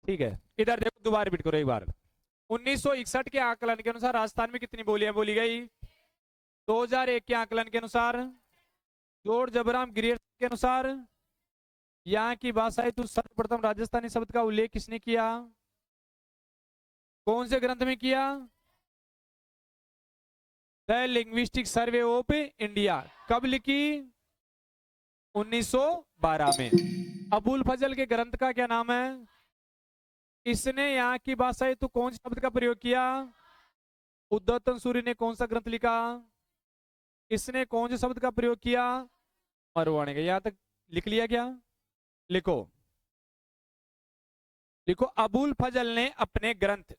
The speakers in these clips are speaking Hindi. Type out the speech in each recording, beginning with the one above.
ठीक है, इधर देखो, दोबारा रिपीट करो एक बार। 1961 के आकलन के अनुसार राजस्थान में कितनी बोलियां बोली गई? 2001 के आकलन के अनुसार, जॉर्ज अब्राहम ग्रियर्सन के अनुसार, यहाँ की भाषा हेतु सर्वप्रथम राजस्थानी शब्द का उल्लेख किसने किया? कौन से ग्रंथ में किया? The linguistic survey of India. कब लिखी? 1912 में। अबुल फजल के ग्रंथ का क्या नाम है? इसने यहाँ की भाषा हेतु कौन से शब्द का प्रयोग किया? उद्योतन सूर्य ने कौन सा ग्रंथ लिखा? इसने कौन से शब्द का प्रयोग किया? मरुवाणी का। यहां तक लिख लिया क्या? लिखो, लिखो। अबुल फजल ने अपने ग्रंथ,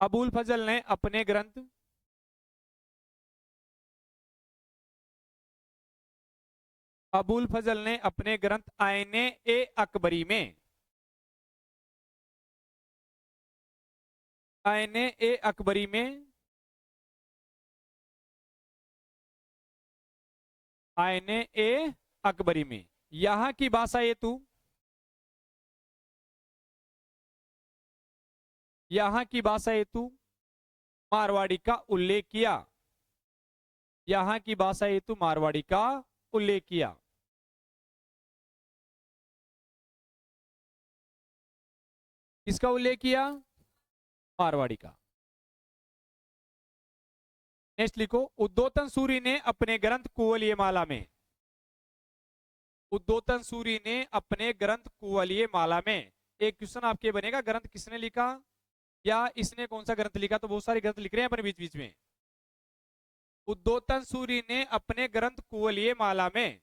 अबुल फजल ने अपने ग्रंथ, अबुल फजल ने अपने ग्रंथ आईने ए अकबरी में, आईने ए अकबरी में, आईने ए अकबरी में यहां की भाषा हेतु, यहां की भाषा हेतु मारवाड़ी का उल्लेख किया, यहां की भाषा हेतु मारवाड़ी का उल्लेख किया। किसका उल्लेख किया? मारवाड़ी का। नेक्स्ट लिखो, उद्योतन सूरी ने अपने ग्रंथ कुवलय माला में, उद्योतन सूरी ने अपने ग्रंथ कुवलय माला में, एक क्वेश्चन आपके बनेगा, ग्रंथ किसने लिखा या इसने कौन सा ग्रंथ लिखा? तो बहुत सारे ग्रंथ लिख रहे हैं अपने बीच बीच में। उद्योतन सूरी ने अपने ग्रंथ कुवलय माला में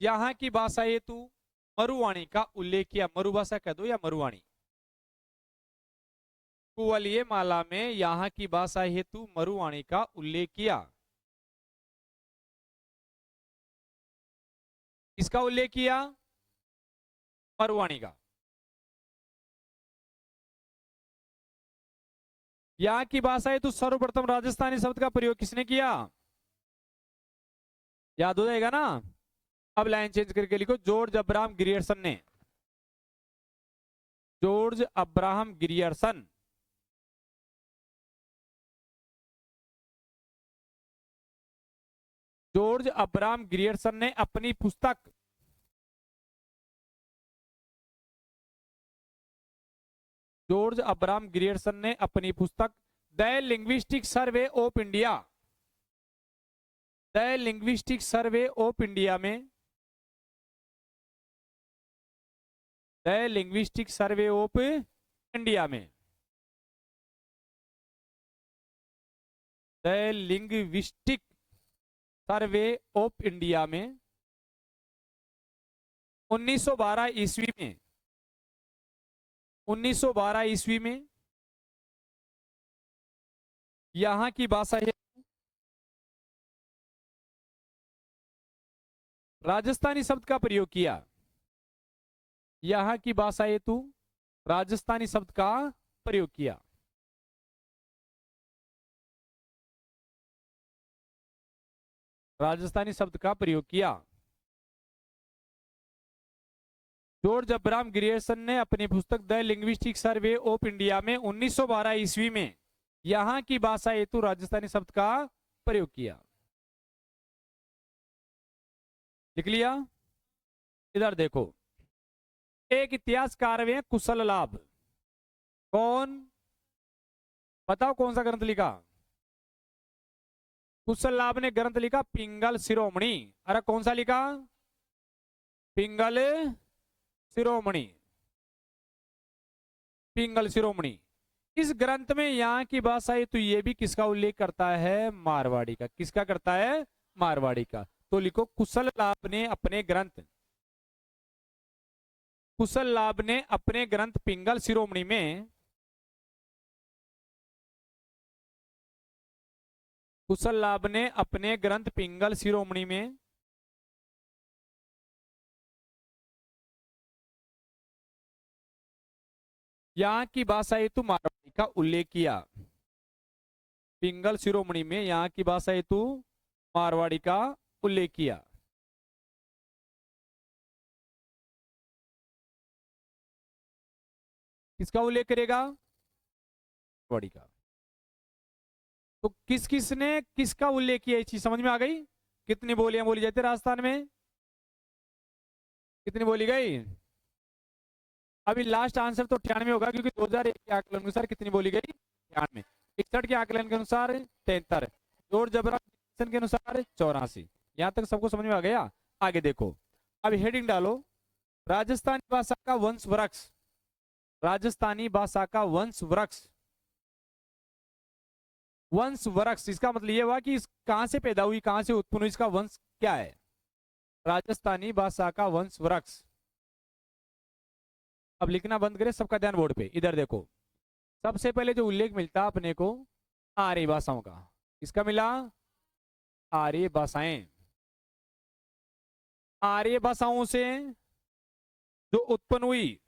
यहां की भाषा हेतु मरुवाणी का उल्लेख किया। मरुभाषा कह दो या मरुवाणी। कुवलय माला में यहां की भाषा हेतु मरुवाणी का उल्लेख किया। किसका उल्लेख किया? मरुवाणी का। यहां की भाषा हेतु सर्वप्रथम राजस्थानी शब्द का प्रयोग किसने किया? याद हो जाएगा ना? अब लाइन चेंज करके लिखो, जॉर्ज अब्राहम ग्रियर्सन ने, George Abraham Grierson, George Abraham Grierson ने अपनी पुस्तक, जॉर्ज अब्राहम ग्रियर्सन ने अपनी पुस्तक the linguistic survey of India, the linguistic survey of India में, the linguistic survey of India में, the linguistic survey of India में 1912 ईस्वी में, 1912 ईस्वी में यहां की भाषा है राजस्थानी शब्द का प्रयोग किया। यहां की भाषा हेतु राजस्थानी शब्द का प्रयोग किया। राजस्थानी शब्द का प्रयोग किया। जॉर्ज अब्राहम ग्रियर्सन ने अपनी पुस्तक the linguistic survey of India में 1912 ईस्वी में यहां की भाषा हेतु राजस्थानी शब्द का प्रयोग किया। लिख लिया? इधर देखो, एक इतिहासकार हैं कुशल लाभ। कौन? बताओ कौन सा ग्रंथ लिखा? कुशल लाभ ने ग्रंथ लिखा पिंगल शिरोमणि। अरे कौन सा लिखा? पिंगल शिरोमणि, पिंगल शिरोमणि। इस ग्रंथ में यहाँ की भाषा है तो ये भी किसका उल्लेख करता है? मारवाड़ी का। किसका करता है? मारवाड़ी का। तो लिखो, कुशल लाभ ने अपने ग्रंथ, कुशल लाभ ने अपने ग्रंथ पिंगल शिरोमणि में, कुशल लाभ ने अपने ग्रंथ पिंगल शिरोमणि में यहाँ की भाषा हेतु मारवाड़ी का उल्लेख किया। पिंगल शिरोमणि में यहाँ की भाषा हेतु मारवाड़ी का उल्लेख किया। किसका उल्लेख करेगा? बॉडी का। तो किस किसने किसका उल्लेख किया, इस चीज समझ में आ गई? कितनी बोलियां बोली जाती है राजस्थान में? कितनी बोली गई? अभी लास्ट आंसर तो 98 होगा, क्योंकि 2001 के आकलन के अनुसार कितनी बोली गई? 98। 61 के आकलन के अनुसार 73। जोर जबरन के अनुसार 84। यहां तक सबको समझ में आ गया? आगे देखो, अब हेडिंग डालो, राजस्थानी भाषा का वंश वृक्ष। राजस्थानी भाषा का वंश वृक्ष। वंश वृक्ष, इसका मतलब ये हुआ कि कहां से पैदा हुई, कहां से उत्पन्न हुई, इसका वंश क्या है? राजस्थानी भाषा का वंश वृक्ष। अब लिखना बंद करें, सबका ध्यान बोर्ड पे, इधर देखो। सबसे पहले जो उल्लेख मिलता अपने को आर्य भाषाओं का, किसका मिला? आर्य भाषाएं। आर्य भाषाओं से जो उत्पन्न हुई,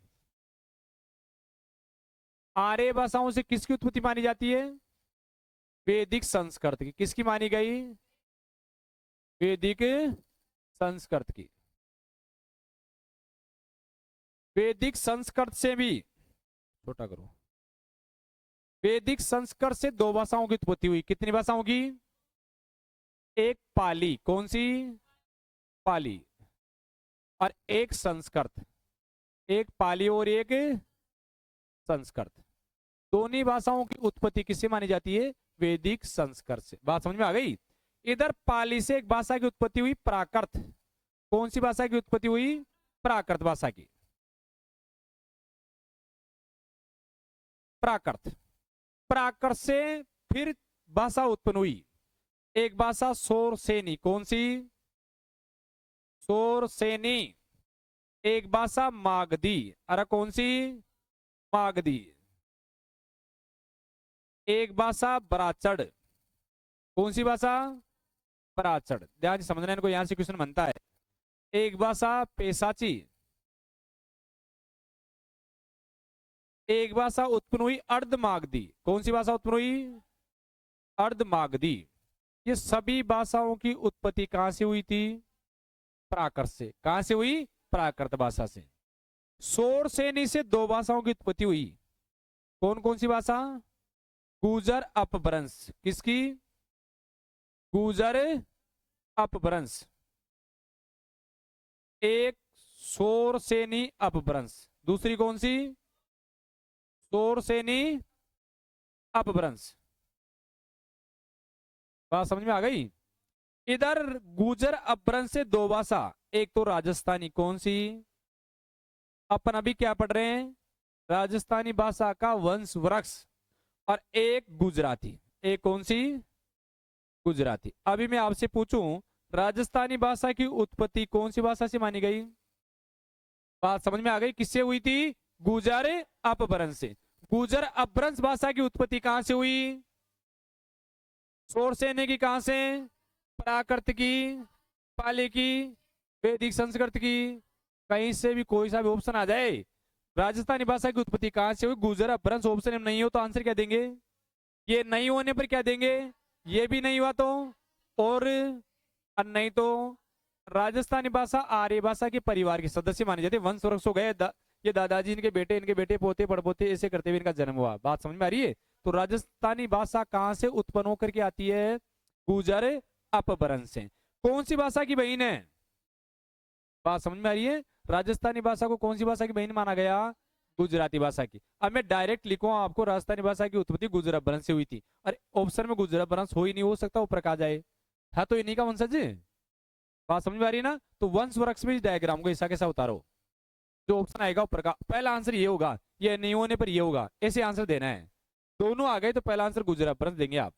आर्य भाषाओं से किसकी उत्पत्ति मानी जाती है? वैदिक संस्कृत की। किसकी मानी गई? वैदिक संस्कृत की। वैदिक संस्कृत से भी, छोटा करो, वैदिक संस्कृत से दो भाषाओं की उत्पत्ति हुई। कितनी भाषाओं की? एक पाली, कौन सी? पाली। और एक संस्कृत। एक पाली और एक संस्कृत। दोनों भाषाओं की उत्पत्ति किससे मानी जाती है? वैदिक संस्कृत से। बात समझ में आ गई? इधर पाली से एक भाषा की उत्पत्ति हुई, प्राकृत। कौन सी भाषा की उत्पत्ति हुई? प्राकृत भाषा की। प्राकृत। प्राकृत से फिर भाषा उत्पन्न हुई, एक भाषा शौरसेनी। कौन सी? शौरसेनी। एक भाषा मागधी। अरे कौन सी? मागधी। एक भाषा बराचड़। कौन सी भाषा? बराचड़। ध्यान से समझना, इनको यहां से क्वेश्चन बनता है। एक भाषा पेशाची। एक भाषा उत्पन्न हुई अर्धमागधी। कौन सी भाषा उत्पन्न हुई? अर्धमागधी। ये सभी भाषाओं की उत्पत्ति कहां से हुई थी? प्राकृत से। कहां से हुई? प्राकृत भाषा से। शौरसेनी से दो भाषाओं की उत्पत्ति हुई। कौन कौन सी भाषा? गुर्जर अपभ्रंश। किसकी? गुर्जर अपभ्रंश। एक शौरसेनी अपभ्रंश। दूसरी कौन सी? शौरसेनी अपभ्रंश। बात समझ में आ गई? इधर गुर्जर अपभ्रंश से दो भाषा, एक तो राजस्थानी। कौन सी? अपन अभी क्या पढ़ रहे हैं? राजस्थानी भाषा का वंश वृक्ष। और एक गुजराती। एक कौन सी? गुजराती। अभी मैं आपसे पूछूं, राजस्थानी भाषा की उत्पत्ति कौन सी भाषा से मानी गई? बात समझ में आ गई? किससे हुई थी? गुर्जर अपभ्रंश से। गुर्जर अपभ्रंश भाषा की उत्पत्ति कहां से हुई? शौरसेनी की। कहां से? प्राकृत की, पाली की, वैदिक संस्कृत की। कहीं से भी कोई सा भी ऑप्शन आ जाए। राजस्थानी भाषा की उत्पत्ति कहां से हुई? गुर्जर अपभ्रंश। ऑप्शन में नहीं हो तो आंसर क्या देंगे? ये नहीं होने पर क्या देंगे? ये भी नहीं हुआ तो? और नहीं तो राजस्थानी भाषा आर्य भाषा के परिवार के सदस्य माने जाते। वंश वृक्ष हो गए, ये दादाजी, इनके बेटे पोते पड़पोते, ऐसे करते हुए इनका जन्म हुआ। बात समझ में आ रही है? तो राजस्थानी भाषा कहां से उत्पन्न होकर के आती है? गुर्जर अपभ्रंश से। कौन सी भाषा की बहन है? बात समझ में आ रही है? राजस्थानी भाषा को कौन सी भाषा की बहन माना गया? गुजराती भाषा की। अब मैं डायरेक्ट लिखूंगा आपको, राजस्थानी भाषा की उत्पत्ति गुर्जर अपभ्रंश से हुई थी। अरे ऑप्शन में गुर्जर अपभ्रंश हो ही नहीं, हो सकता ऊपर कहा जाए। हाँ तो इन्हीं का वंशज है। बात समझ में आ रही है ना? तो वंश वृक्ष में डायग्राम को ऐसा कैसा उतारो, जो ऑप्शन आएगा ऊपर का पहला आंसर ये होगा, ये नहीं होने पर ये होगा, ऐसे आंसर देना है। दोनों आ गए तो पहला आंसर गुर्जर अपभ्रंश देंगे आप।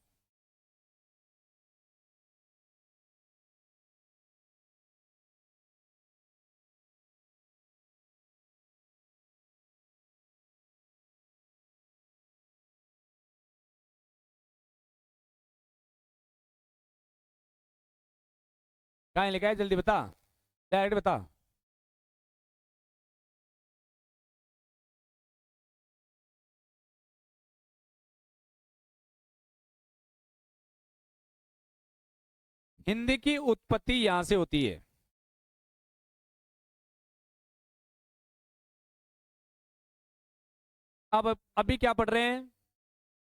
कहाँ लिखा है? जल्दी बता, डायरेक्ट बता। हिंदी की उत्पत्ति यहां से होती है। अब अभी क्या पढ़ रहे हैं?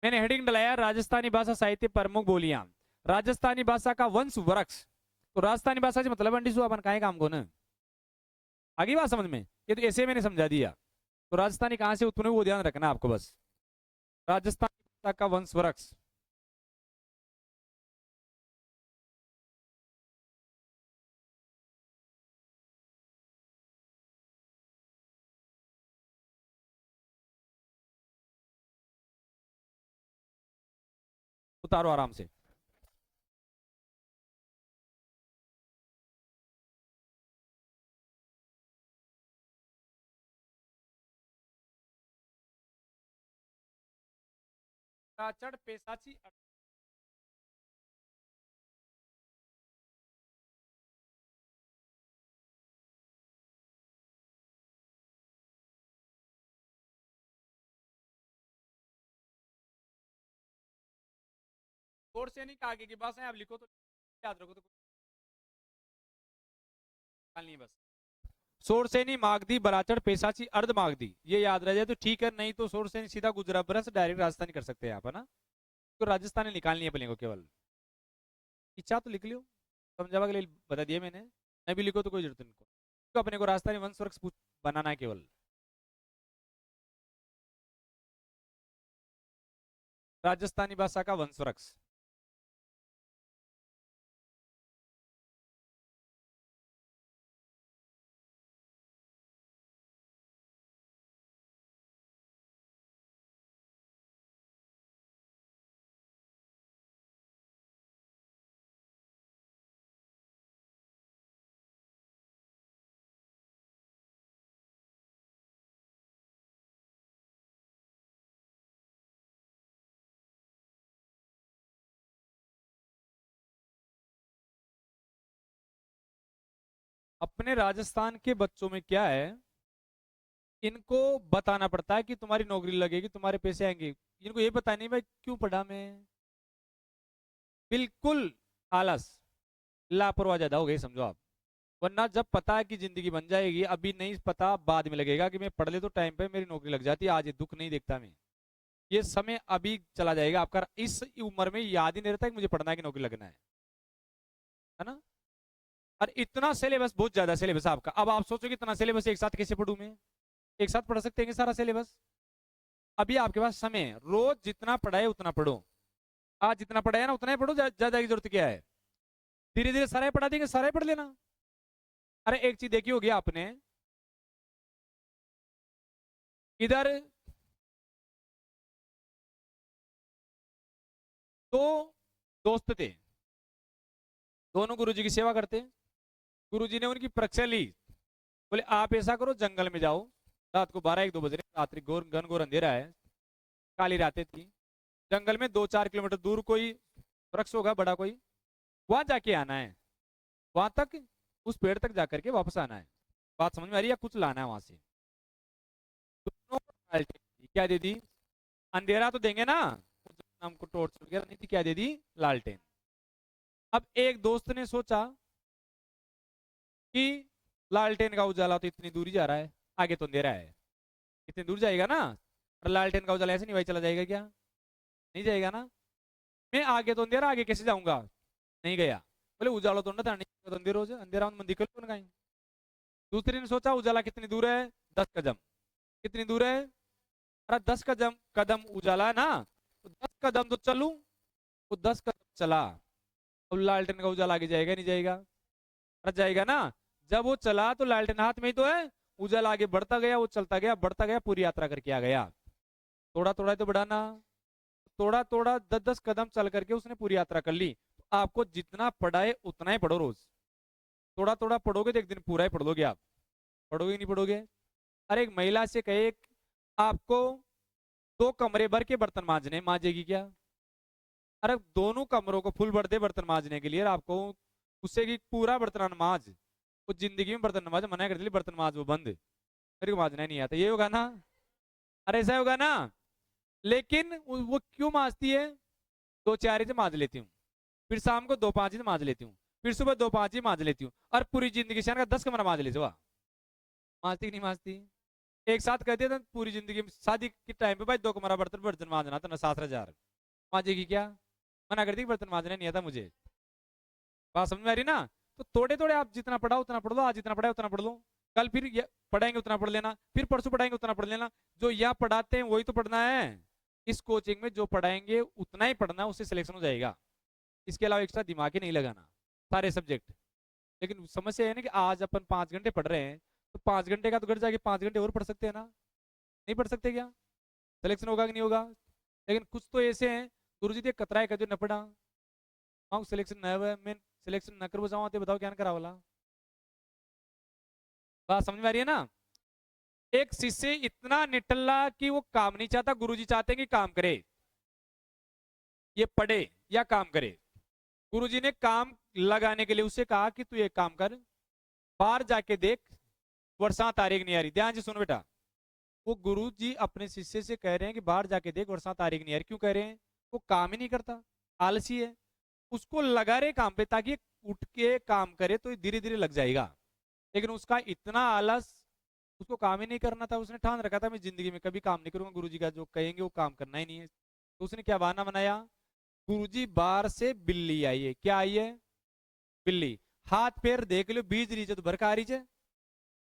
मैंने हेडिंग डलाया राजस्थानी भाषा साहित्य प्रमुख बोलियां। राजस्थानी भाषा का वंश वृक्ष। तो राजस्थानी भाषा से मतलब अंडी अपन का काम को ना। आगे बात समझ में? ये तो ऐसे मैंने समझा दिया। तो राजस्थानी कहां से उत्पन्न हुई वो ध्यान रखना आपको बस। राजस्थानी भाषा का वंश वृक्ष। उतारो आराम से। प्राचड़ पेशाची। और से नहीं आगे की भाषाएं आप लिखो तो याद रखो तो नहीं बस। सोरसेनी मागधी बराचड़ पेशाची अर्ध मागधी ये याद रह जाए तो ठीक है, नहीं तो सोरसेनी सीधा गुजरात बरस डायरेक्ट राजस्थानी कर सकते हैं आप, है ना? तो राजस्थानी निकालनी है अपने को केवल। इच्छा तो लिख लियो, समझावा के लिए बता दिया मैंने। नहीं भी लिखो तो कोई जरूरत नहीं। तो अपने को राजस्थानी वंश वृक्ष बनाना है केवल। राजस्थानी भाषा का वंश वृक्ष। अपने राजस्थान के बच्चों में क्या है, इनको बताना पड़ता है कि तुम्हारी नौकरी लगेगी, तुम्हारे पैसे आएंगे। इनको ये पता नहीं भाई क्यों पढ़ा मैं। बिल्कुल आलस, लापरवाह ज्यादा हो गई समझो आप। वरना जब पता है कि जिंदगी बन जाएगी, अभी नहीं पता बाद में लगेगा कि मैं पढ़ ले तो टाइम पे मेरी नौकरी लग जाती, आज ये दुख नहीं देखता मैं। ये समय अभी चला जाएगा आपका, इस उम्र में याद ही नहीं रहता कि मुझे पढ़ना है कि नौकरी लगना है ना? और इतना सिलेबस, बहुत ज्यादा सिलेबस आपका। अब आप सोचो कि इतना सिलेबस एक साथ कैसे पढ़ूं मैं? एक साथ पढ़ सकते हैं सारा सिलेबस? अभी आपके पास समय है, रोज जितना पढ़ाए उतना पढ़ो। आज जितना पढ़ाया ना उतना ही पढ़ो, ज्यादा की जरूरत क्या है? धीरे धीरे सारा ही पढ़ा देंगे, सारा ही पढ़ लेना। अरे एक चीज देखी होगी आपने, इधर दो दोस्त थे, दोनों गुरुजी की सेवा करते। गुरुजी ने उनकी परीक्षा ली। बोले आप ऐसा करो, जंगल में जाओ, रात को 12-1-2 बज रहे, रात्रि घोर घन घोर अंधेरा है, काली रातें थी। जंगल में 2-4 किलोमीटर दूर कोई वृक्ष होगा बड़ा कोई, वहां जाके आना है। वहां तक, उस पेड़ तक जाकर के वापस आना है। बात समझ में आ रही है? कुछ लाना है वहां से। दोनों को लालटेन दी। क्या दे दी? अंधेरा तो देंगे ना, हमको टॉर्च वगैरह नहीं थी, क्या दे दी? लालटेन। अब एक दोस्त ने सोचा कि लालटेन का उजाला तो इतनी दूर ही जा रहा है, आगे तो अंधेरा है, इतनी दूर जाएगा ना? और लालटेन का उजाला ऐसे नहीं भाई चला जाएगा क्या? नहीं जाएगा ना। मैं आगे तो अंधेरा, आगे कैसे जाऊंगा? नहीं गया। बोले उजाला तो ना था, नहीं तो अंधेरा हो जाए, अंधेरा में दिक्कत कौन कहीं। दूसरे ने सोचा उजाला कितनी दूर है? 10 कदम। कितनी दूर है? अरे 10 कदम, कदम उजाला है ना, तो 10 कदम तो चलूं। वो 10 कदम चला। अब लालटेन का उजाला आगे जाएगा नहीं जाएगा? अरे जाएगा ना। जब वो चला तो लालटेन हाथ में ही तो है, उजाला आगे बढ़ता गया, वो चलता गया, बढ़ता गया, पूरी यात्रा करके आ गया। थोड़ा थोड़ा तो बढ़ाना, थोड़ा थोड़ा 10-10 कदम चल करके उसने पूरी यात्रा कर ली। आपको जितना पढ़ाए उतना ही पढ़ो रोज। थोड़ा थोड़ा पढ़ोगे तो एक दिन पूरा ही पढ़ लोगे आप। पढ़ोगे नहीं पढ़ोगे? अरे एक महिला से कहे आपको 2 कमरे भर के बर्तन मांजने, मांजेगी क्या? अरे दोनों कमरों को फुल भर दे बर्तन मांजने के लिए, और आपको उससे कि पूरा बर्तन मांज, वो जिंदगी में बर्तन मांज मना कर दिली, बर्तन मांज वो बंद, मेरे को मांजना नहीं आता, ये होगा ना? अरे ऐसा होगा ना। लेकिन वो क्यों मांजती है? 2-4 ही से मांज लेती हूँ, फिर शाम को 2-5 ही से मांज लेती हूँ, फिर सुबह 2-5 ही मांज लेती हूँ, और पूरी जिंदगी से 10 कमरा मांज लेती हूँ। मांजती कि नहीं मांजती? एक साथ कहते थे पूरी जिंदगी में शादी के टाइम पे भाई 2 कमरा बर्तन बर्तन मांजना था ना 7,000 मांजेगी क्या? मना कर दी बर्तन मांजने नहीं आता मुझे। बात समझ में आ रही ना? तो थोड़े थोड़े आप जितना पढ़ाओ उतना पढ़ लो, आज जितना पढ़ाए उतना पढ़ लो, कल फिर पढ़ाएंगे उतना पढ़ लेना, फिर परसों पढ़ाएंगे उतना पढ़ लेना। जो यहाँ पढ़ाते हैं वही तो पढ़ना है। इस कोचिंग में जो पढ़ाएंगे उतना ही पढ़ना, उससे सिलेक्शन हो जाएगा। इसके अलावा एक्स्ट्रा दिमाग ही नहीं लगाना सारे सब्जेक्ट। लेकिन समस्या है ना कि आज अपन 5 घंटे पढ़ रहे हैं, तो 5 घंटे का तो घर जाके 5 घंटे और पढ़ सकते हैं ना? नहीं पढ़ सकते क्या? सिलेक्शन होगा कि नहीं होगा? लेकिन कुछ तो ऐसे हैं गुरु जी ने कतराए कर जो न पढ़ा हाँ सिलेक्शन न हुआ, मैं सिलेक्शन न करवा जाऊँ तो बताओ क्या करा वाला। बात समझ में आ रही है ना? एक शिष्य इतना निटल्ला कि वो काम नहीं चाहता, गुरुजी चाहते हैं कि काम करे, ये पढ़े या काम करे। गुरुजी ने काम लगाने के लिए उससे कहा कि तू एक काम कर, बाहर जाके देख वर्षा तारीख नहीं आ रही। ध्यान से सुनो बेटा, वो गुरुजी अपने शिष्य से कह रहे हैं कि बाहर जाके देख वर्षा तारीख नहीं आ रही। क्यों कह रहे हैं? वो काम ही नहीं करता, आलसी है। उसको लगा रहे काम पे ताकि उठ के काम करे तो धीरे धीरे लग जाएगा। लेकिन उसका इतना आलस, उसको काम ही नहीं करना था। उसने ठान रखा था मैं जिंदगी में कभी काम नहीं करूंगा, गुरुजी का जो कहेंगे वो काम करना ही नहीं है। तो उसने क्या बहाना बनाया? गुरुजी बाहर से बिल्ली आई है। क्या आई है? बिल्ली। हाथ पैर देख लो, बीज रही तो भरका आ रही है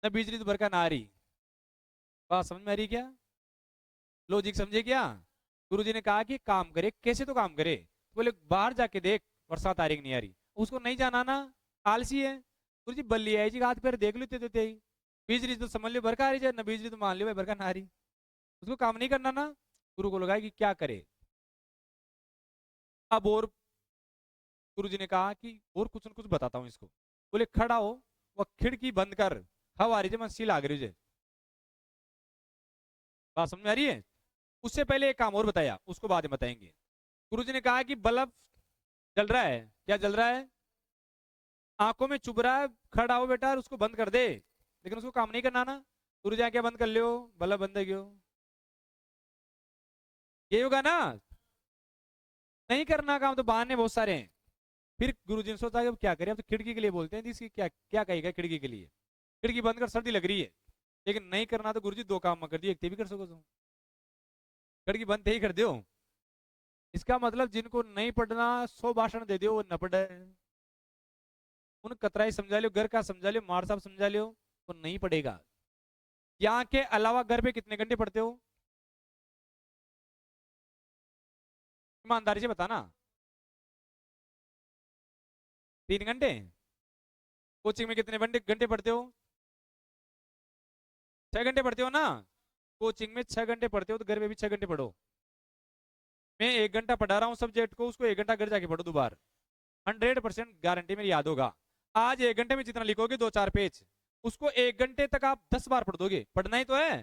ना, बीज रही तो भरका ना आ रही। बात समझ में आ रही क्या? लॉजिक समझे क्या? गुरुजी ने कहा कि काम करे, कैसे तो काम करे। बोले बाहर जाके देख वर्षा तारीख नहीं आ रही। उसको नहीं जाना ना, आलसी है। गुरुजी बल्ली आई जी, हाथ पैर देख लो देते ही, बीज रही तो समझ लो भरका आ रही है, ना बीज रही तो मान लो भाई भरका ना आ रही। उसको काम नहीं करना ना। गुरु को लगा कि क्या करे। अब और गुरुजी ने कहा कि और कुछ न कुछ बताता हूँ इसको। बोले खड़ा हो, वह खिड़की बंद कर, हवा आ रही है, मैं सी लाग रही है। बात समझ में आ रही है? उससे पहले एक काम और बताया, उसको बाद में बताएंगे। गुरुजी ने कहा कि बल्ब जल रहा है। क्या जल रहा है? आंखों में चुभ रहा है, खड़ा हो बेटा और उसको बंद कर दे। लेकिन उसको काम नहीं करना ना। गुरुजी आके बंद कर लियो, बल्ब बंद है क्यों? ये होगा ना? नहीं करना काम तो बहाने बहुत सारे हैं। फिर गुरुजी ने सोचा कि अब क्या करें, अब तो खिड़की के लिए बोलते हैं, इसकी क्या क्या कहेगा खिड़की के लिए। खिड़की बंद कर, सर्दी लग रही है। लेकिन नहीं करना तो गुरुजी दो काम कर दिए, एक भी कर सको तुम, खिड़की बंद थे ही कर दो। इसका मतलब जिनको नहीं पढ़ना 100 भाषण दे दो वो न पढ़े। उन कतराई समझा लियो, घर का समझा लियो, मार साहब समझा लियो, वो नहीं पढ़ेगा। यहाँ के अलावा घर पे कितने घंटे पढ़ते हो? ईमानदारी से बताना। 3 घंटे। कोचिंग में कितने घंटे घंटे पढ़ते हो? 6 घंटे पढ़ते हो ना? कोचिंग में 6 घंटे पढ़ते हो तो घर में भी 6 घंटे पढ़ो। मैं 1 घंटा पढ़ा रहा हूँ सब्जेक्ट को, उसको 1 घंटा घर जाके पढ़ो दोबारा। 100% गारंटी मेरी याद होगा। आज 1 घंटे में जितना लिखोगे 2-4 पेज, उसको 1 घंटे तक आप 10 बार पढ़ दोगे। पढ़ना ही तो है।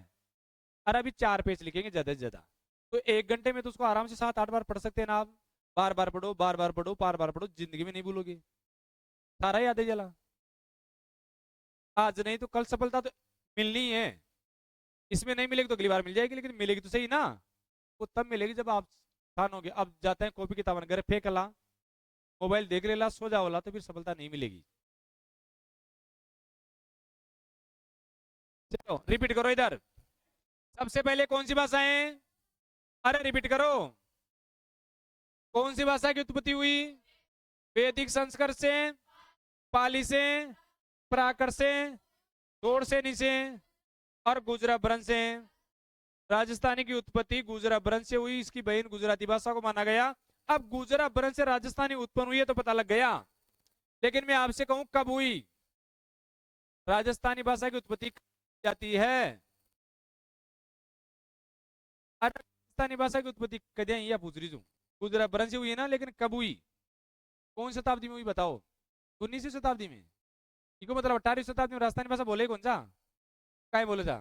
और अभी 4 पेज लिखेंगे ज्यादा से ज्यादा, तो 1 घंटे में तो उसको आराम से 7-8 बार पढ़ सकते हैं ना आप। बार बार पढ़ो, बार बार पढ़ो, बार बार पढ़ो, जिंदगी में नहीं भूलोगे, सारा याद है जला। आज नहीं तो कल सफलता तो मिलनी है। इसमें नहीं मिलेगी तो अगली बार मिल जाएगी, लेकिन मिलेगी तो सही ना। वो तब मिलेगी जब आप ठानोगे। अब जाते हैं कॉपी किताब घर फेंक ला, मोबाइल देख लेला, सो जाओला, तो फिर सफलता नहीं मिलेगी। चलो रिपीट करो इधर। सबसे पहले कौन सी भाषा है? अरे रिपीट करो। कौन सी भाषा की उत्पत्ति हुई? वैदिक संस्कृत से, पाली से, प्राकृत से, दौड़ से नीचे और गुजरा भ्रंश से। राजस्थानी की उत्पत्ति गुजरा भ्रंश से हुई, इसकी बहन गुजराती भाषा को माना गया। अब गुजरा भ्रंश से राजस्थानी उत्पन्न हुई है तो पता लग गया, लेकिन मैं आपसे कहूं कब हुई? राजस्थानी भाषा की उत्पत्ति जाती है। अरे राजस्थानी भाषा की उत्पत्ति कदे या पूछ रही हूँ। गुजरा भ्रंश से हुई है ना, लेकिन कब हुई? कौन शताब्दी में हुई बताओ? 19वीं शताब्दी में। इको मतलब 18वीं शताब्दी में राजस्थानी भाषा बोले कौन सा? काय बोले था?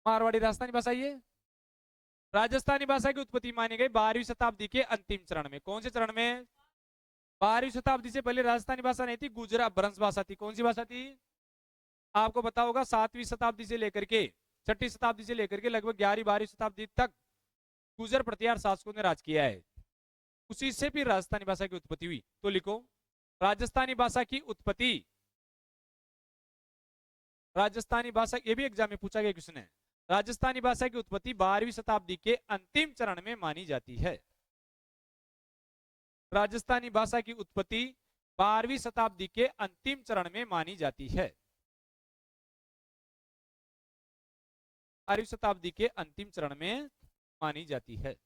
मारवाड़ी राजस्थानी भाषा ये। राजस्थानी भाषा की उत्पत्ति मानी गई 12वीं शताब्दी के अंतिम चरण में। कौन से चरण में? 12वीं शताब्दी से पहले राजस्थानी भाषा नहीं थी, गुजरा भ्रंश भाषा थी। कौन सी भाषा थी? आपको पता होगा 7वीं शताब्दी से लेकर के 6ठी शताब्दी से लेकर के लगभग 11वीं 12वीं शताब्दी तक गुजर प्रतिहार शासकों ने राज किया है। उसी से फिर राजस्थानी भाषा की उत्पत्ति हुई। तो लिखो, राजस्थानी भाषा की उत्पत्ति राजस्थानी भाषा, ये भी एग्जाम में पूछा गया क्वेश्चन है। राजस्थानी भाषा की उत्पत्ति 12वीं शताब्दी के अंतिम चरण में मानी जाती है। राजस्थानी भाषा की उत्पत्ति 12वीं शताब्दी के अंतिम चरण में मानी जाती है। 12वीं शताब्दी के अंतिम चरण में मानी जाती है।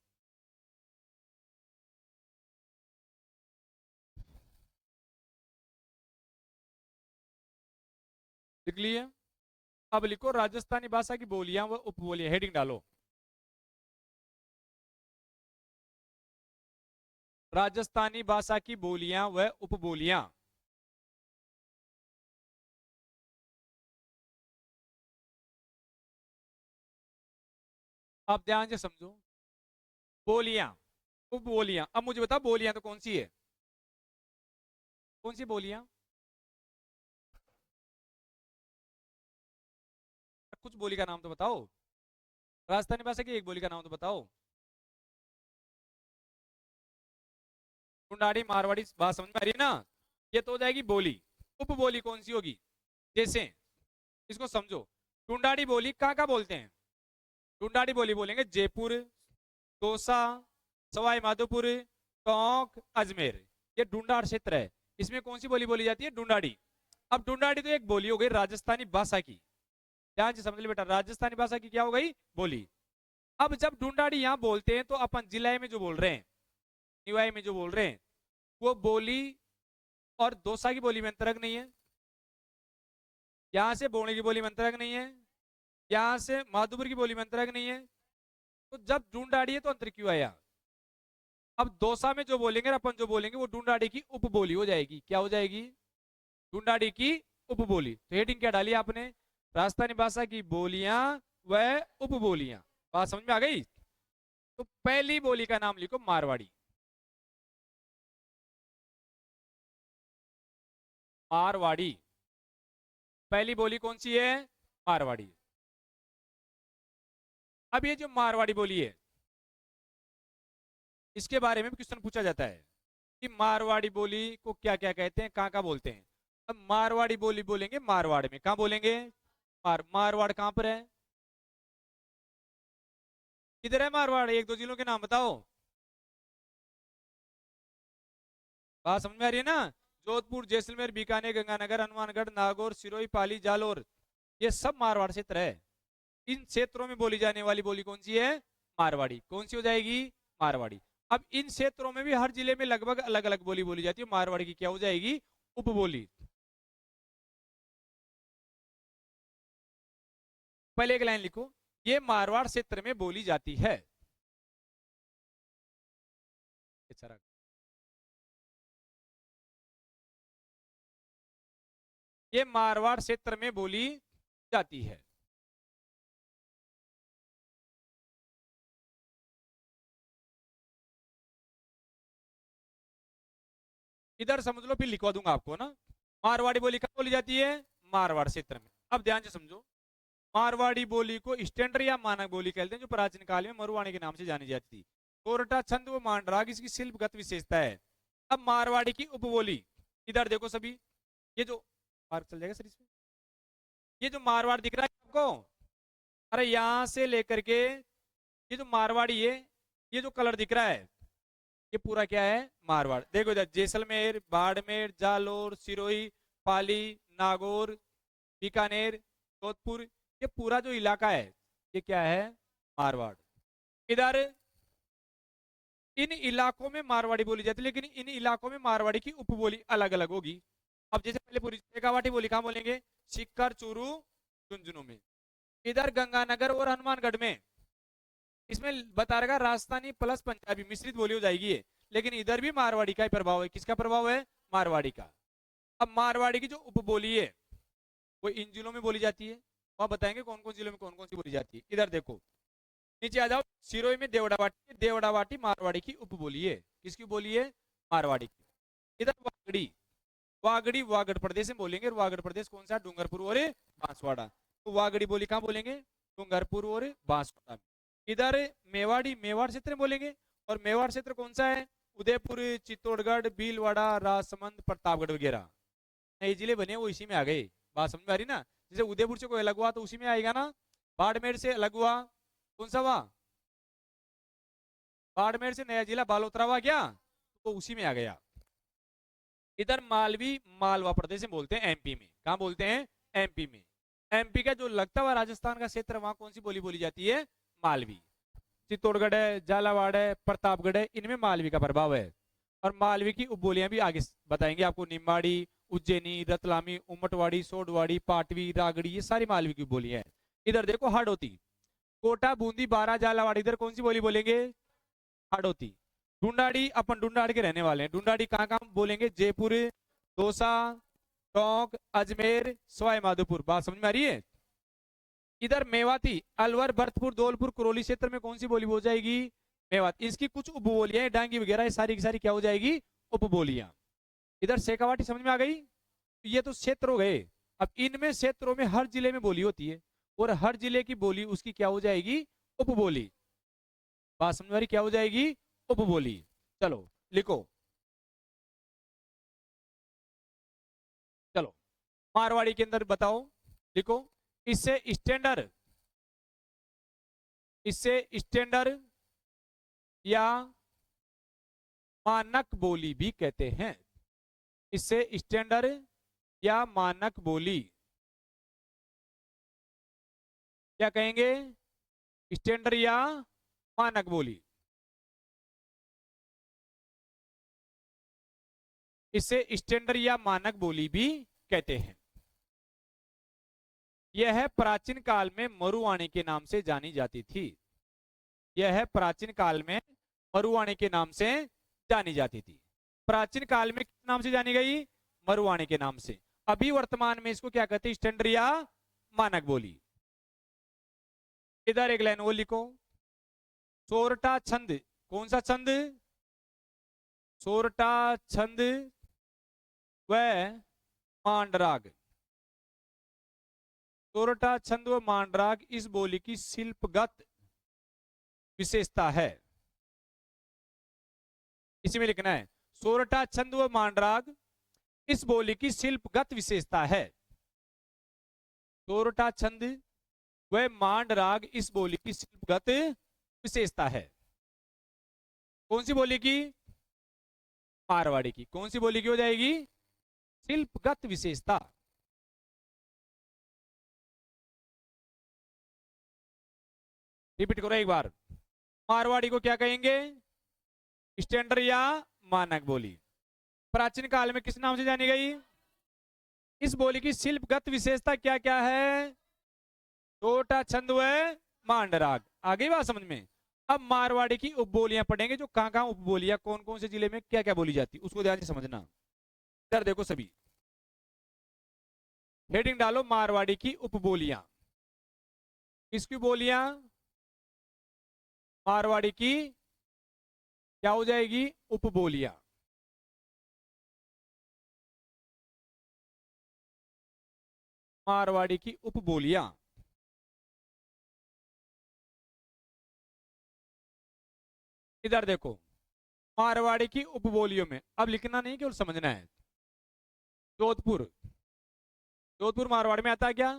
लिख लिए। अब लिखो राजस्थानी भाषा की बोलियां व उपबोलियां, हेडिंग डालो। राजस्थानी भाषा की बोलियां व उपबोलियां। आप ध्यान से समझो। बोलियां, उपबोलियां। अब मुझे बताओ बोलियां तो कौन सी है, कौन सी बोलियां? कुछ बोली का नाम तो बताओ। राजस्थानी भाषा की एक बोली का नाम तो बताओ। कुंडाड़ी मारवाड़ी बात समझ में आ रही है ना? ये तो हो जाएगी बोली। उपबोली कौन सी होगी? जैसे इसको समझो, टुंडाड़ी बोली कहाँ कहाँ बोलते हैं? टुंडाड़ी बोली बोलेंगे जयपुर, दौसा, सवाई माधोपुर, टोंक, अजमेर। ये डूंडाड़ क्षेत्र है, इसमें कौन सी बोली बोली जाती है? डूंडाड़ी। अब डूंडाड़ी तो एक बोली हो गई राजस्थानी भाषा की, ध्यान से समझ ले बेटा, राजस्थानी भाषा की क्या हो गई? बोली। अब जब डूंडाड़ी यहाँ बोलते हैं तो अपन जिले में जो बोल रहे हैं, निवाई में जो बोल रहे हैं, वो बोली और दौसा की बोली में अंतर नहीं है। यहां से बोने की बोली में अंतर नहीं है, यहां से माधोपुर की बोली में अंतर नहीं है। तो जब ढूंढाड़ी है तो अंतर क्यों आया? अब दौसा में जो बोलेंगे अपन जो बोलेंगे वो ढूंढाड़ी की उपबोली हो जाएगी। क्या हो जाएगी? ढूंढाड़ी की उपबोली। तो हेडिंग क्या डाली आपने? राजस्थानी भाषा की बोलियां व उपबोलियां। बात समझ में आ गई? तो पहली बोली का नाम लिखो मारवाड़ी। मारवाड़ी पहली बोली कौन सी है? मारवाड़ी। अब ये जो मारवाड़ी बोली है इसके बारे में भी क्वेश्चन पूछा जाता है कि मारवाड़ी बोली को क्या क्या कहते हैं, कहाँ कहाँ बोलते हैं। अब मारवाड़ी बोली बोलेंगे मारवाड़ में, कहाँ बोलेंगे? मारवाड़ कहाँ पर है? किधर है मारवाड़? एक दो जिलों के नाम बताओ। बात समझ में आ रही है ना? जोधपुर, जैसलमेर, बीकानेर, गंगानगर, हनुमानगढ़, नागौर, सिरोही, पाली, जालौर, ये सब मारवाड़ क्षेत्र है। इन क्षेत्रों में बोली जाने वाली बोली कौन सी है? मारवाड़ी। कौन सी हो जाएगी? मारवाड़ी। अब इन क्षेत्रों में भी हर जिले में लगभग अलग अलग बोली बोली जाती है। मारवाड़ी की क्या हो जाएगी? उपबोली। पहले एक लाइन लिखो, ये मारवाड़ क्षेत्र में बोली जाती है। ये मारवाड़ क्षेत्र में बोली जाती है। इधर समझ लो फिर लिखवा दूंगा आपको ना। मारवाड़ी बोली कहाँ बोली जाती है? मारवाड़ क्षेत्र में। अब ध्यान से समझो, मारवाड़ी बोली को स्टैंडर्ड या मानक बोली कहते हैं, जो प्राचीन काल में मरुवाणी के नाम से जानी जाती थी। कोरटा, छंद व मांडराग इसकी शिल्पगत विशेषता है। अब मारवाड़ी की उपबोली, इधर देखो सभी, ये जो मार्क चल जाएगा सर इसमें, ये जो मारवाड़ दिख रहा है आपको, अरे यहां से लेकर के ये जो मारवाड़ी है, ये जो कलर दिख रहा है, ये पूरा क्या है? मारवाड़। देखो इधर जैसलमेर, बाड़मेर, जालोर, सिरोही, पाली, नागौर, बीकानेर, जोधपुर, ये पूरा जो इलाका है ये क्या है? मारवाड़। इधर इन इलाकों में मारवाड़ी बोली जाती है, लेकिन इन इलाकों में मारवाड़ी की उपबोली अलग अलग होगी। अब जैसे पहले पूरी शेखावाटी बोली कहां बोलेंगे? सीकर, चूरू, झुंझुनू में। इधर गंगानगर और हनुमानगढ़ में, इसमें बता रहा राजस्थानी प्लस पंजाबी मिश्रित बोली हो जाएगी है, लेकिन इधर भी मारवाड़ी का ही प्रभाव है। किसका प्रभाव है? मारवाड़ी का। अब मारवाड़ी की जो उपबोली है वो इन जिलों में बोली जाती है, वहां बताएंगे कौन कौन जिलों में कौन कौन सी बोली जाती है। इधर देखो नीचे आ जाओ, सिरोही में देवड़ावाटी, देवड़ावाटी मारवाड़ी की उपबोली है। किसकी बोली है? मारवाड़ी की। इधर वागड़ी, वागड़ी वागड़ प्रदेश में बोलेंगे, वागड़ प्रदेश कौन सा? डूंगरपुर और बांसवाड़ा। तो वागड़ी बोली कहां बोलेंगे? डूंगरपुर और बांसवाड़ा। इधर मेवाड़ी, मेवाड़ क्षेत्र में बोलेंगे, और मेवाड़ क्षेत्र कौन सा है? उदयपुर, चित्तौड़गढ़, भीलवाड़ा, राजसमंद, प्रतापगढ़ वगैरह नए जिले बने वो इसी में आ गए। बात समझ में आ रही ना? जैसे उदयपुर से कोई अलग हुआ तो उसी में आएगा ना। बाड़मेर से अलग हुआ, कौन सा हुआ? बाड़मेर से नया जिला बालोतरा हुआ क्या, तो उसी में आ गया। इधर मालवी मालवा प्रदेश में बोलते हैं, एमपी में। कहाँ बोलते हैं? एमपी में। एमपी का जो लगता हुआ राजस्थान का क्षेत्र, वहां कौन सी बोली बोली जाती है? मालवी। चित्तौड़गढ़ है, झालावाड़ है, प्रतापगढ़ है, इनमें मालवी का प्रभाव है। और मालवी की उपबोलियां भी आगे बताएंगे आपको। निम्बाड़ी, उज्जैनी, रतलामी, उमटवाड़ी, सोडवाड़ी, पाटवी, रागड़ी, ये सारी मालवी की बोलियां हैं। इधर देखो हाड़ौती, कोटा, बूंदी, बारा, झालावाड़, इधर कौन सी बोली बोलेंगे? हाड़ौती। ढूंढाड़ी, अपन ढूंढाड़ के रहने वाले हैं। ढूंढाड़ी कहाँ कहाँ बोलेंगे? जयपुर, दौसा, टोंक, अजमेर, सवाई माधोपुर। बात समझ में आ रही है? इधर मेवाती, अलवर, भरतपुर, धौलपुर, करौली क्षेत्र में कौन सी बोली हो जाएगी? मेवाती। इसकी कुछ उपबोलियां, डांगी वगैरह, ये सारी की सारी क्या हो जाएगी? उपबोलियां। इधर शेखावाटी समझ में आ गई? ये तो क्षेत्र हो गए। अब इनमें क्षेत्रों में हर जिले में बोली होती है, और हर जिले की बोली उसकी क्या हो जाएगी? उपबोली। बात समझ में आ रही? क्या हो जाएगी? उपबोली। चलो लिखो, चलो मारवाड़ी के अंदर बताओ, लिखो। इससे स्टैंडर्ड, इससे स्टैंडर्ड या मानक बोली भी कहते हैं। इससे स्टैंडर्ड या मानक बोली क्या कहेंगे? स्टैंडर्ड या मानक बोली। इसे स्टैंडर्ड या मानक बोली भी कहते हैं। यह प्राचीन काल में मरुवाणी के नाम से जानी जाती थी। यह प्राचीन काल में मरुवाणी के नाम से जानी जाती थी। प्राचीन काल में किस नाम से जानी गई? मरुवाणी के नाम से। अभी वर्तमान में इसको क्या कहते हैं? स्टैंडर्ड या मानक बोली। इधर एक लाइन वो लिखो, सोरठा छंद, कौन सा छंद? सोरठा छंद व मांडराग। सोरठा छंद व मांडराग इस बोली की शिल्पगत विशेषता है। इसी में लिखना है, सोरठा छंद व मांडराग इस बोली की शिल्पगत विशेषता है। सोरठा छंद व मांडराग इस बोली की शिल्पगत विशेषता है। कौन सी बोली की? मारवाड़ी की। कौन सी बोली की हो जाएगी? शिल्पगत विशेषता। रिपीट करो एक बार, मारवाड़ी को क्या कहेंगे? स्टैंडर्ड या मानक बोली। प्राचीन काल में किस नाम से जानी गई? इस बोली की शिल्पगत विशेषता क्या क्या है? छोटा छंद व मांडराग। आ गई बात समझ में? अब मारवाड़ी की उपबोलियां पढ़ेंगे, जो कहां कहां उपबोलियां, कौन कौन से जिले में क्या क्या बोली जाती, उसको ध्यान से समझना। इधर देखो सभी, हेडिंग डालो, मारवाड़ी की उपबोलियां। किसकी बोलियां? मारवाड़ी की क्या हो जाएगी? उपबोलियां। मारवाड़ी की उपबोलियां। इधर देखो, मारवाड़ी की उपबोलियों में अब लिखना नहीं, केवल समझना है। जोधपुर, जोधपुर मारवाड़ में आता है क्या?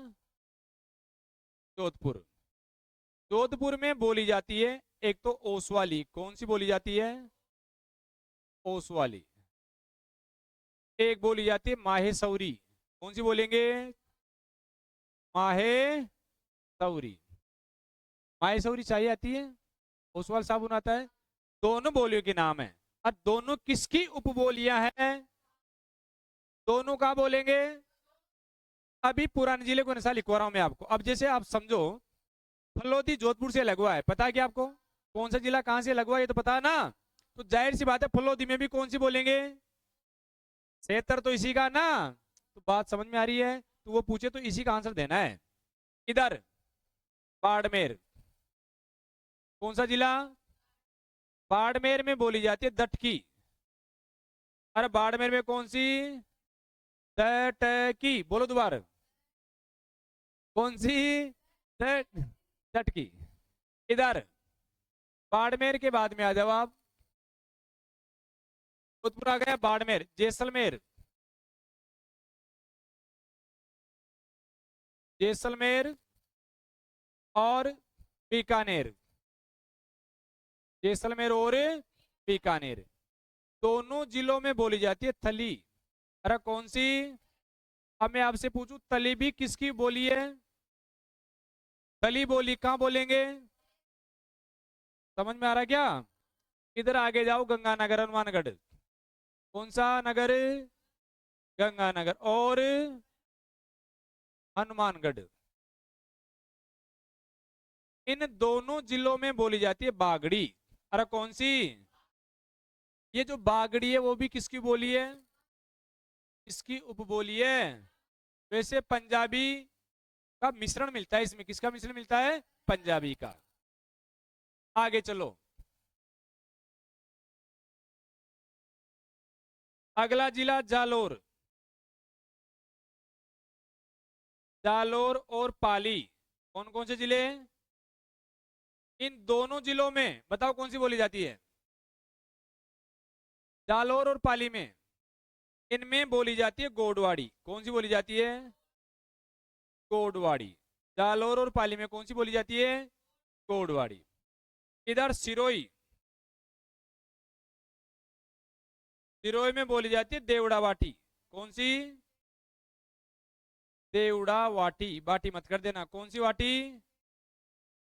जोधपुर, जोधपुर में बोली जाती है एक तो ओसवाली। कौन सी बोली जाती है? ओसवाली। एक बोली जाती है माहेसौरी। कौन सी बोलेंगे? माहेसौरी। माहेसौरी चाहिए आती है, ओसवाल साबुन आता है। दोनों बोलियों के नाम है। अब दोनों किसकी उपबोलियां हैं? दोनों का बोलेंगे। अभी पुराने जिले को नशा लिखवा रहा हूं मैं आपको। अब जैसे आप समझो, फलोदी जोधपुर से लगवा है, पता है क्या आपको? कौन सा जिला कहां से लगवा, ये तो पता है ना? तो जाहिर सी बात है, फलोदी में भी कौन सी बोलेंगे? सेतर तो इसी का ना। तो बात समझ में आ रही है? तो वो पूछे तो इसी का आंसर देना है। इधर बाड़मेर, कौन सा जिला? बाड़मेर में बोली जाती है दटकी। अरे बाड़मेर में कौन सी? दटकी। बोलो दोबारा, कौन सी? दटकी। इधर बाड़मेर के बाद में आ जाओ आप, जोधपुर आ गया, बाड़मेर, जैसलमेर। जैसलमेर और बीकानेर। जैसलमेर और बीकानेर दोनों जिलों में बोली जाती है थली। अरे कौन सी? अब मैं आपसे पूछूं तली भी किसकी बोली है? थली बोली कहाँ बोलेंगे? समझ में आ रहा है क्या? इधर आगे जाओ, गंगानगर हनुमानगढ़। कौन सा नगर? गंगानगर और हनुमानगढ़। इन दोनों जिलों में बोली जाती है बागड़ी। अरे कौन सी? ये जो बागड़ी है वो भी किसकी बोली है? इसकी उपबोली है। वैसे पंजाबी का मिश्रण मिलता है इसमें। किसका मिश्रण मिलता है? पंजाबी का। आगे चलो। अगला जिला जालोर। जालोर और पाली कौन कौन से जिले हैं? इन दोनों जिलों में बताओ कौन सी बोली जाती है? जालोर और पाली में, इनमें बोली जाती है गोडवाड़ी। कौन सी बोली जाती है? गोडवाड़ी। जालोर और पाली में कौन सी बोली जाती है? गोडवाड़ी। इधर सिरोही, सिरोही में बोली जाती है देवड़ा वाटी। कौन सी? देवड़ा वाटी। बाटी मत कर देना। कौन सी वाटी?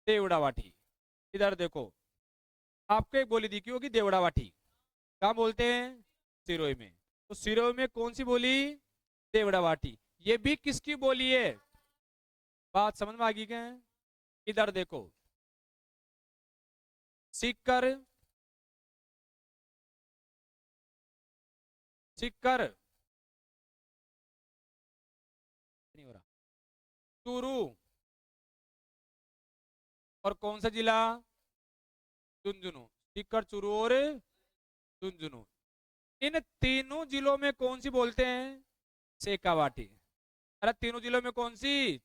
देवड़ा वाटी। इधर देखो, आपको एक बोली दिखी होगी देवड़ा वाटी। कहाँ बोलते हैं? सिरोही में। तो सिरोही में कौन सी बोली? देवड़ा वाटी। ये भी किसकी बोली है? बात समझ में आ गई क्या? इधर देखो, सीकर, सीकर नहीं हो रहा, चूरू और कौन सा जिला? झुंझुनू। सीकर, चूरू और झुंझुनू। इन तीनों जिलों में कौन सी बोलते हैं? शेखावाटी। अरे तीनों जिलों में कौन सी?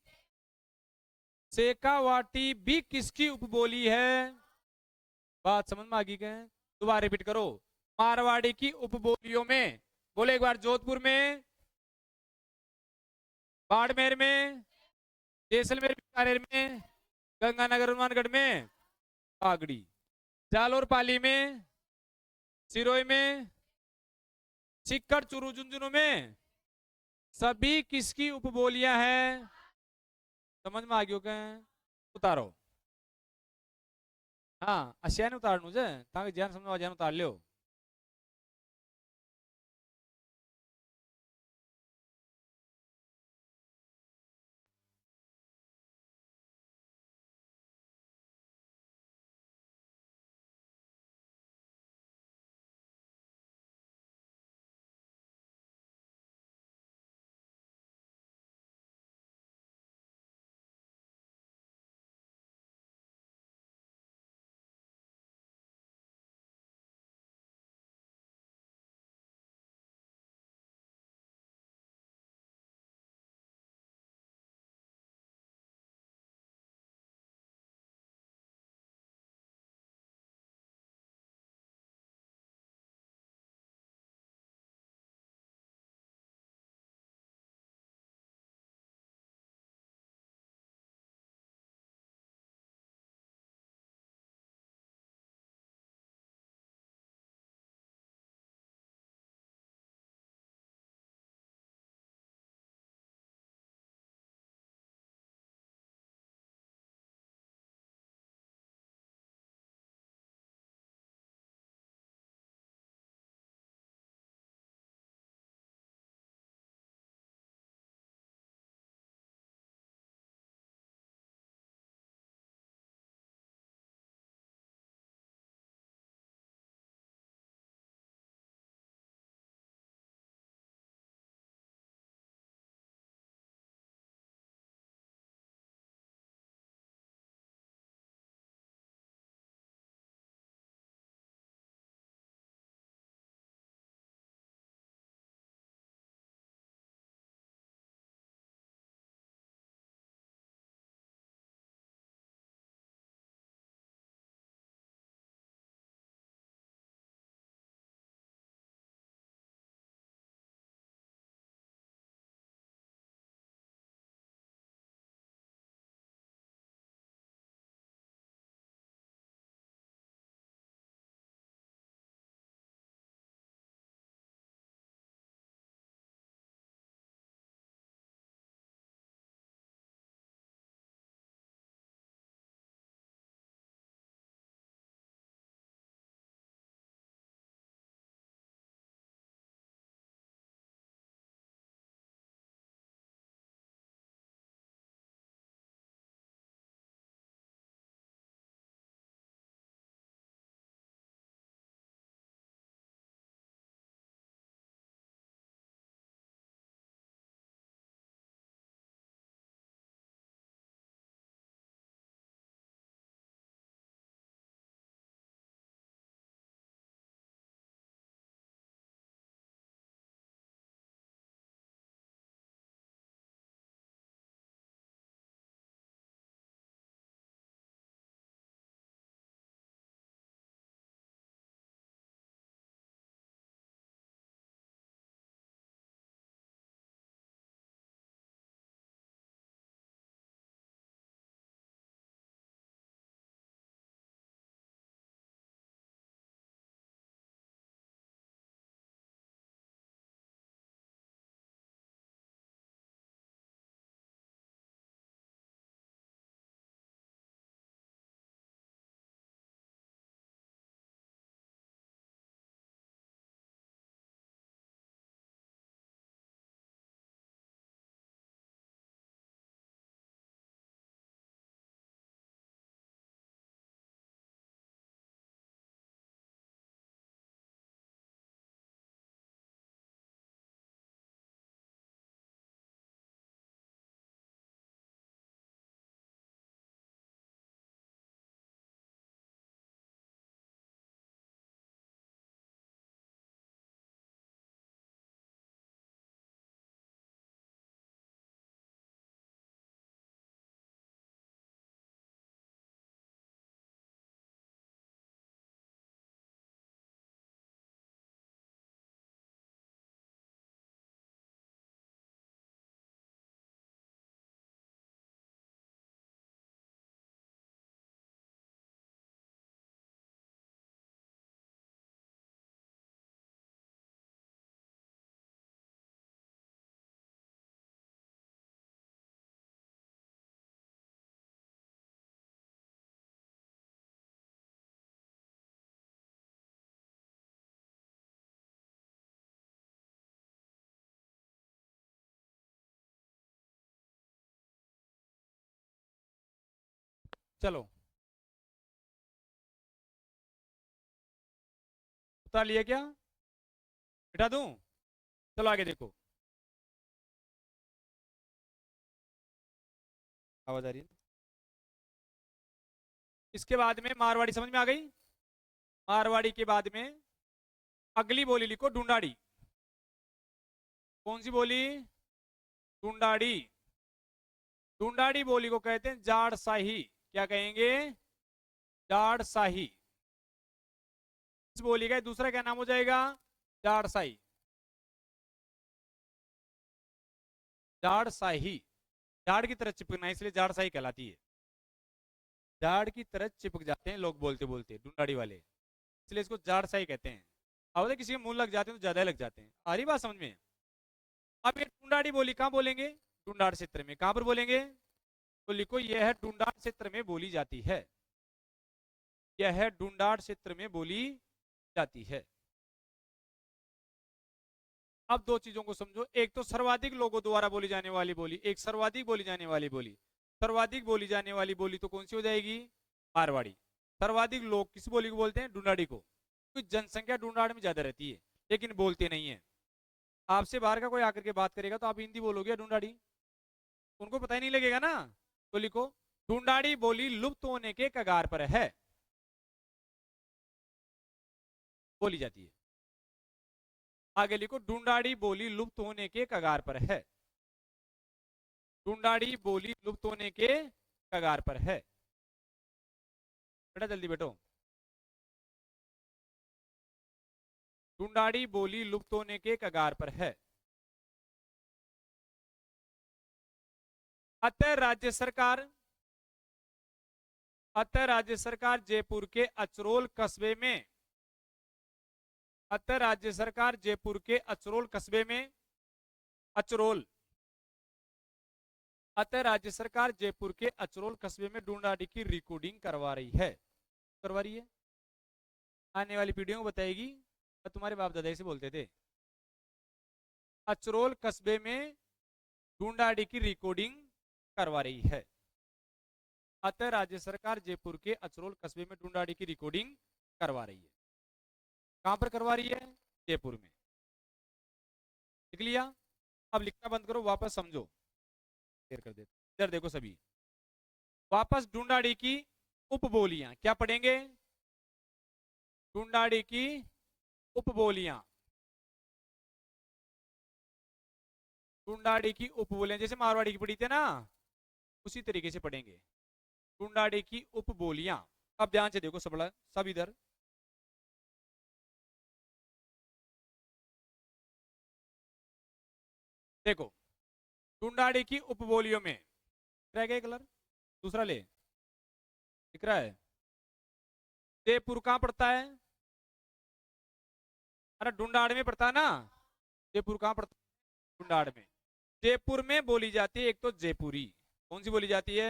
शेखावाटी भी किसकी उपबोली है? बात समझ में आ गई क्या? दोबारा रिपीट करो। मारवाड़ी की उपबोलियों में बोले एक बार। जोधपुर में, बाड़मेर में, जैसलमेर बीकानेर में, गंगानगर हनुमानगढ़ में बागड़ी। जालोर पाली में, सिरोही में, सीकर चूरू झुंझुनू में सभी किसकी उपबोलियां हैं? समझ में आ गयो क्या? उतारो। हाँ आसियान उतारनु છે ताकि ज्ञान समझ आ उतार लियो। चलो उतार लिया क्या, बिठा दूं? चलो आगे देखो, आवाज आ रही है? इसके बाद में मारवाड़ी समझ में आ गई। मारवाड़ी के बाद में अगली बोली लिखो ढूंढाड़ी। कौन सी बोली? ढूंढाड़ी। ढूंढाड़ी बोली को कहते हैं जाड़ शाही। क्या कहेंगे? जाड़ शाही। इस बोली का दूसरा क्या नाम हो जाएगा? जाड़ शाही। जाड़ शाही, जाड़ की तरह चिपकना इसलिए जाड़ शाही कहलाती है। जाड़ की तरह चिपक जाते हैं लोग बोलते बोलते ढूंढाड़ी वाले, इसलिए इसको जाड़ शाही कहते हैं। अब किसी के मुंह लग जाते हैं तो ज्यादा लग जाते हैं। आ रही बात समझ में? अब ये ढूंढाड़ी बोली कहाँ बोलेंगे? ढूंढाड़ क्षेत्र में। कहां पर बोलेंगे? तो लिखो यह ढूंढाड़ क्षेत्र में बोली जाती है। यह ढूंढाड़ क्षेत्र में बोली जाती है। अब दो चीजों को समझो, एक तो सर्वाधिक लोगों द्वारा बोली जाने वाली बोली, एक सर्वाधिक बोली जाने वाली बोली। सर्वाधिक बोली जाने वाली बोली तो कौन सी हो जाएगी? मारवाड़ी। सर्वाधिक लोग किस बोली को बोलते हैं? ढूंढाड़ी को। क्योंकि जनसंख्या ढूंढाड़ में ज्यादा रहती है लेकिन बोलते नहीं है। आपसे बाहर का कोई आकर के बात करेगा तो आप हिंदी बोलोगे या ढूंढाड़ी? उनको पता ही नहीं लगेगा ना। तो लिखो ढूंढाड़ी बोली लुप्त होने के कगार पर है, बोली जाती है। आगे लिखो ढूंढाड़ी बोली लुप्त होने के कगार पर है। ढूंढाड़ी बोली लुप्त होने के कगार पर है। बेटा जल्दी बैठो। ढूंढाड़ी बोली लुप्त होने के कगार पर है। अतः राज्य सरकार, अतः राज्य सरकार जयपुर के अचरोल कस्बे में, अतः राज्य सरकार जयपुर के अचरोल कस्बे में, अचरोल, अतः राज्य सरकार जयपुर के अचरोल कस्बे में ढूंढाड़ी की रिकॉर्डिंग करवा रही है। करवा रही है। आने वाली पीढ़ियों को बताएगी तुम्हारे बाप दादा से बोलते थे। अचरोल कस्बे में ढूंढाड़ी की रिकॉर्डिंग करवा रही है। अतः राज्य सरकार जयपुर के अचरोल कस्बे में ढूंढाड़ी की रिकॉर्डिंग करवा रही है। कहां पर करवा रही है? जयपुर में। लिख लिया? अब लिखना बंद करो, वापस समझो। शेयर कर देते इधर देखो सभी, वापस ढूंढाड़ी की उपबोलियां क्या पढ़ेंगे? ढूंढाड़ी की उपबोलियां, ढूंढाड़ी की उपबोलियां जैसे मारवाड़ी की पढ़ी थे ना, उसी तरीके से पढ़ेंगे। ढूंढाड़ी की उपबोलियां। अब ध्यान से देखो सब इधर। देखो ढूंढाड़ी की उपबोलियों में रह गए कलर, दूसरा ले, दिख रहा है? जयपुर कहां पड़ता है? अरे ढूंढाड़ में पड़ता है ना। जयपुर कहां पड़ता है? ढूंढाड़ में। जयपुर में बोली जाती है एक तो जयपुरी। कौन सी बोली जाती है?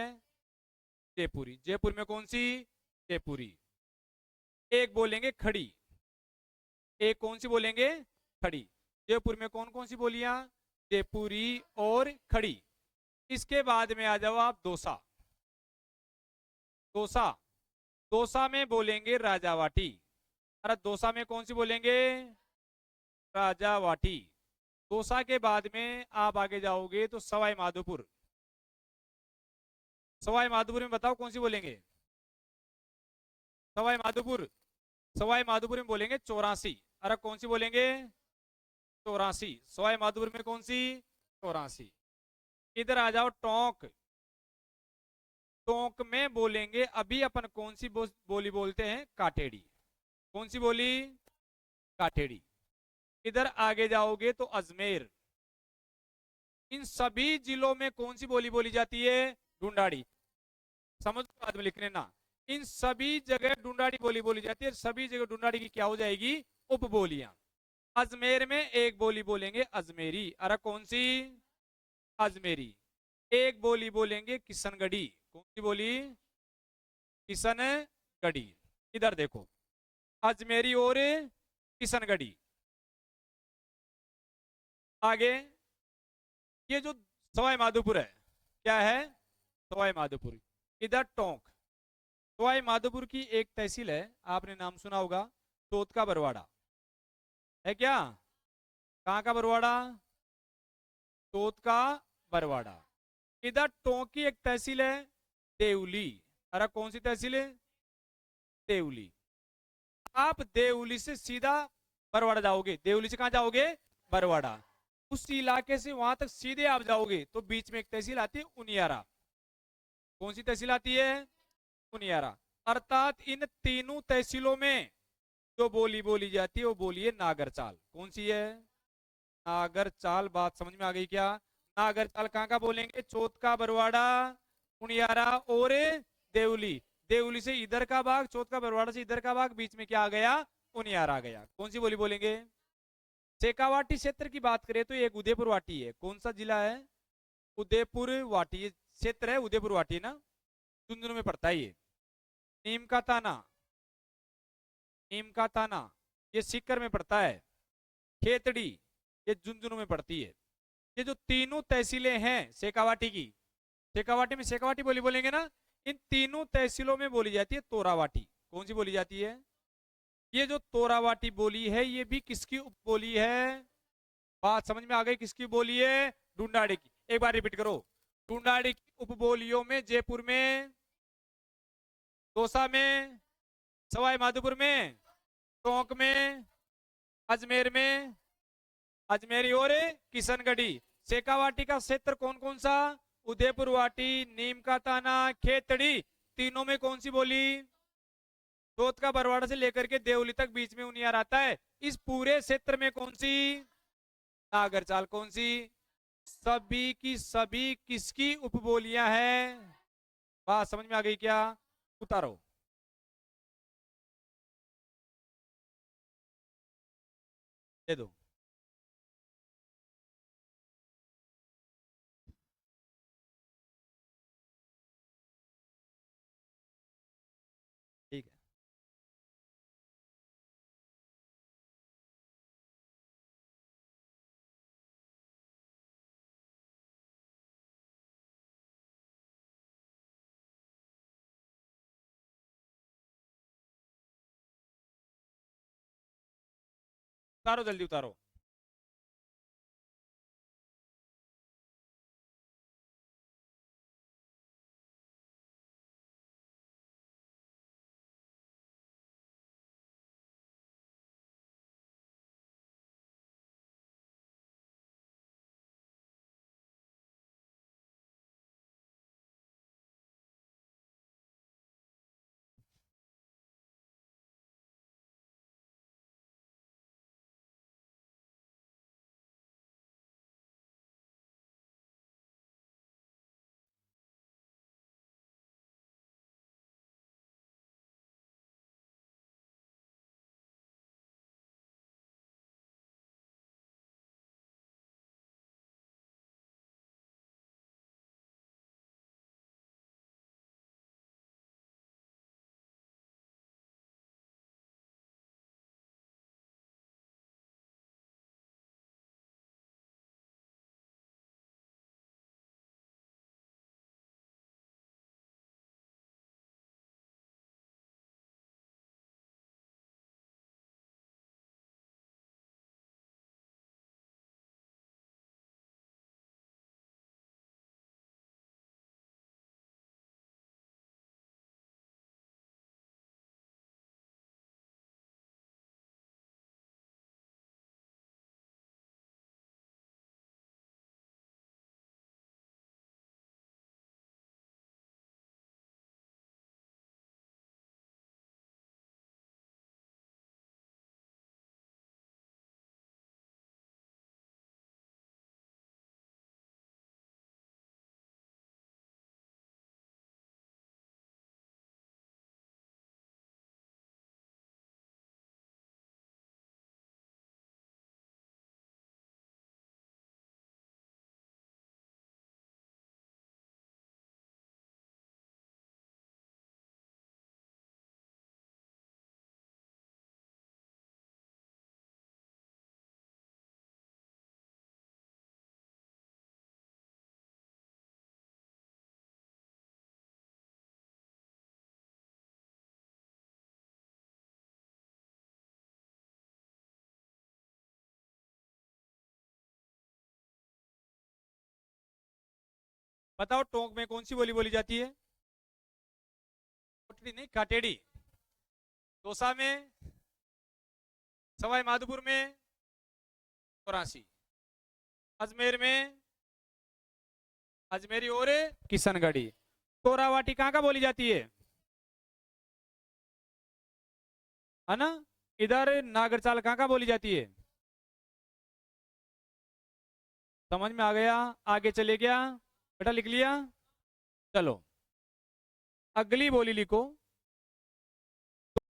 जयपुरी। जयपुर में कौन सी? जयपुरी। एक बोलेंगे खड़ी। एक कौन सी बोलेंगे? खड़ी। जयपुर में कौन कौन सी बोलियां? जयपुरी और खड़ी। इसके बाद में आ जाओ आप दोसा। दोसा, दोसा में बोलेंगे राजावाटी। अरे दोसा में कौन सी बोलेंगे? राजावाटी। दोसा के बाद में आप आगे जाओगे तो सवाई माधोपुर। सवाई माधोपुर में बताओ कौन सी बोलेंगे? सवाई माधोपुर। सवाई माधोपुर में बोलेंगे चौरासी। अरे कौन सी बोलेंगे? चौरासी। सवाई माधोपुर में कौन सी? चौरासी। इधर आ जाओ टोंक। टोंक में बोलेंगे अभी अपन कौन सी बोली बोलते हैं? काठेड़ी। कौन सी बोली? काठेड़ी। इधर आगे जाओगे तो अजमेर। इन सभी जिलों में कौन सी बोली बोली जाती है? ढूंढाड़ी। समझ बाद में लिखने ना। इन सभी जगह ढूंढाड़ी बोली बोली जाती है। सभी जगह ढूंढाड़ी की क्या हो जाएगी? उपबोलियां। अजमेर में एक बोली बोलेंगे अजमेरी। अरे कौन सी? अजमेरी। एक बोली बोलेंगे किशनगढ़ी। कौन सी बोली? किशनगढ़ी। इधर देखो अजमेरी और किशनगढ़ी। आगे ये जो सवाई माधोपुर है, क्या है? सवाई माधोपुर। इधर टोंक। सवाई माधोपुर की एक तहसील है, आपने नाम सुना होगा, तोत का बरवाड़ा, है क्या? कहाँ का बरवाड़ा? तोत का बरवाड़ा। इधर टोंक की एक तहसील है, देवली। अरे कौन सी तहसील है? देवली। आप देवली से सीधा बरवाड़ा जाओगे, देवली से कहां जाओगे? बरवाड़ा। उस इलाके से वहां तक सीधे आप जाओगे तो बीच में एक तहसील आती है उनियारा। कौन सी तहसील आती है? उनियारा। अर्थात इन तीनों तहसीलों में जो बोली बोली जाती है वो बोली है नागर चाल। कौन सी है? नागर चाल। बात समझ में आ गई क्या? नागर चाल कहाँ का बोलेंगे? चौथ का बरवाड़ा, उनियारा और देवली। देवली से इधर का भाग, चौथ का बरवाड़ा से इधर का भाग, बीच में क्या आ गया? उनियारा आ गया। कौन सी बोली बोलेंगे? शेखावाटी क्षेत्र की बात करें तो एक उदयपुर वाटी है। कौन सा जिला है? उदयपुर वाटी क्षेत्र है, उदयपुर वाटी ना, झुंझुनू में पड़ता है ये। नीम का ताना, नीम का ताना ये सीकर में पड़ता है। खेतड़ी ये झुंझुनू में पड़ती है। ये जो तीनों तहसीलें हैं शेखावाटी की, शेखावाटी में शेखावाटी बोली बोलेंगे ना, इन तीनों तहसीलों में बोली जाती है तोरावाटी। कौन सी बोली जाती है? ये जो तोरावाटी बोली है ये भी किसकी उपबोली है? बात समझ में आ गई? किसकी बोली है? ढूंढाड़ी की। एक बार रिपीट करो। ढूंढाड़ी की उपबोलियों में जयपुर में, दौसा में, सवाई माधोपुर में, टोंक में, अजमेर में, अजमेरी और किशनगढ़ी। शेखावाटी का क्षेत्र कौन कौन सा? उदयपुर वाटी, नीम का ताना, खेतड़ी। तीनों में कौन सी बोली? चौथ का बरवाड़ा से लेकर के देवली तक बीच में उनियार आता है। इस पूरे क्षेत्र में कौन सी? नागर चाल। कौन सी? सभी की सभी किसकी उपबोलियां हैं? बात समझ में आ गई क्या? उतारो। दे दो। ठीक है। उतारो, जल्दी उतारो। बताओ टोंक में कौन सी बोली बोली जाती है? कोटड़ी नहीं, काटेड़ी। दौसा में, सवाई माधोपुर में, चौरासी। अजमेर में, अजमेरी और किशनगढ़ी। तोरावाटी कहाँ का बोली जाती है ना? इधर नागरचाल कहाँ का बोली जाती है? समझ में आ गया? आगे चले गया बेटा, लिख लिया? चलो अगली बोली लिखो।